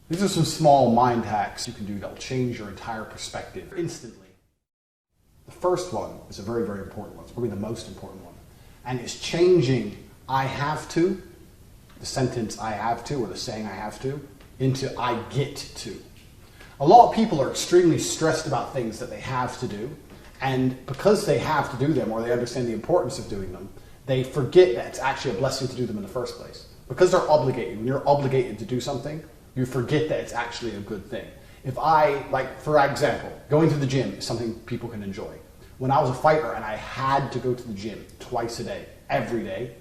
These are some small mind hacks you can do that will change your entire perspective instantly. The first one is a very, very important one. It's probably the most important one. And it's changing I have to, the sentence I have to, or the saying I have to, into I get to. A lot of people are extremely stressed about things that they have to do, and because they have to do them, or they understand the importance of doing them, they forget that it's actually a blessing to do them in the first place. Because they're obligated. When you're obligated to do something, you forget that it's actually a good thing. If I, like for example, going to the gym is something people can enjoy. When I was a fighter and I had to go to the gym twice a day, every day,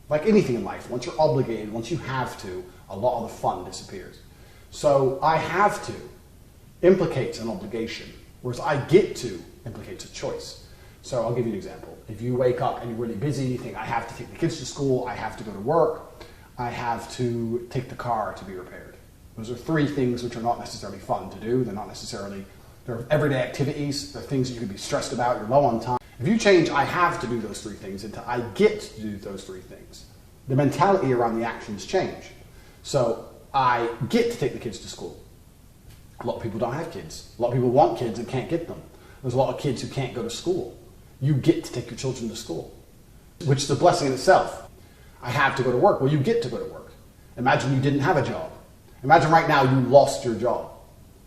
like anything in life, once you're obligated, once you have to, a lot of the fun disappears. So I have to implicates an obligation, whereas I get to implicates a choice. So I'll give you an example. If you wake up and you're really busy, you think, I have to take the kids to school, I have to go to work, I have to take the car to be repaired. Those are three things which are not necessarily fun to do. They're not necessarily, they're everyday activities. They're things that you could be stressed about. You're low on time. If you change I have to do those three things into I get to do those three things, the mentality around the actions change. So I get to take the kids to school. A lot of people don't have kids. A lot of people want kids and can't get them. There's a lot of kids who can't go to school. You get to take your children to school, which is a blessing in itself. I have to go to work. Well, you get to go to work. Imagine you didn't have a job. Imagine right now you lost your job.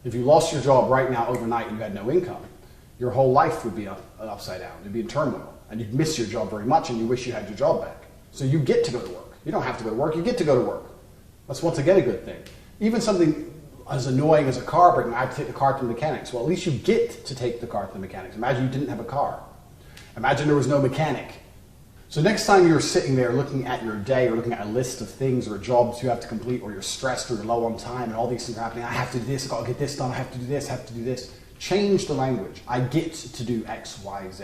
If you lost your job right now overnight and you had no income, your whole life would be upside down. It'd be in turmoil. And you'd miss your job very much and you wish you had your job back. So you get to go to work. You don't have to go to work. You get to go to work. That's once again a good thing. Even something as annoying as a car breaking, I have to take the car to the mechanics. Well, at least you get to take the car to the mechanics. Imagine you didn't have a car. Imagine there was no mechanic. So next time you're sitting there looking at your day or looking at a list of things or jobs you have to complete, or you're stressed or you're low on time and all these things are happening, I have to do this, I've got to get this done, I have to do this, I have to do this. Change the language. I get to do X, Y, Z.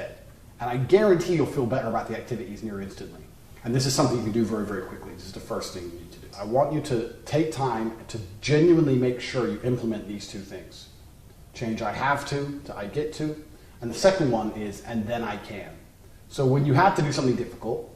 And I guarantee you'll feel better about the activities near instantly. And this is something you can do very, very quickly. This is the first thing you need to do. I want you to take time to genuinely make sure you implement these two things. Change I have to I get to. And the second one is, and then I can. So when you have to do something difficult,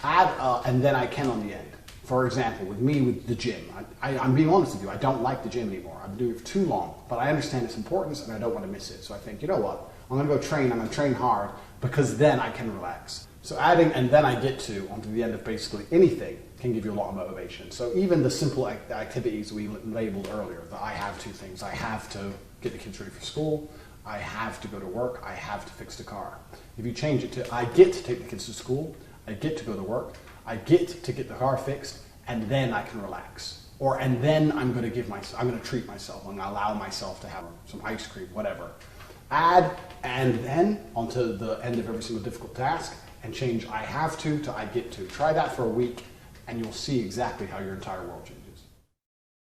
add and then I can on the end. For example, with me with the gym, I'm being honest with you, I don't like the gym anymore. I've been doing it for too long, but I understand its importance and I don't want to miss it. So I think, you know what, I'm going to go train, I'm going to train hard because then I can relax. So adding and then I get to onto the end of basically anything can give you a lot of motivation. So even the simple activities we labeled earlier, the I have to things, I have to get the kids ready for school, I have to go to work, I have to fix the car. If you change it to I get to take the kids to school, I get to go to work, I get to get the car fixed, and then I can relax. Or and then I'm going to treat myself, I'm going to allow myself to have some ice cream, whatever. Add and then onto the end of every single difficult task and change I have to I get to. Try that for a week and you'll see exactly how your entire world changes.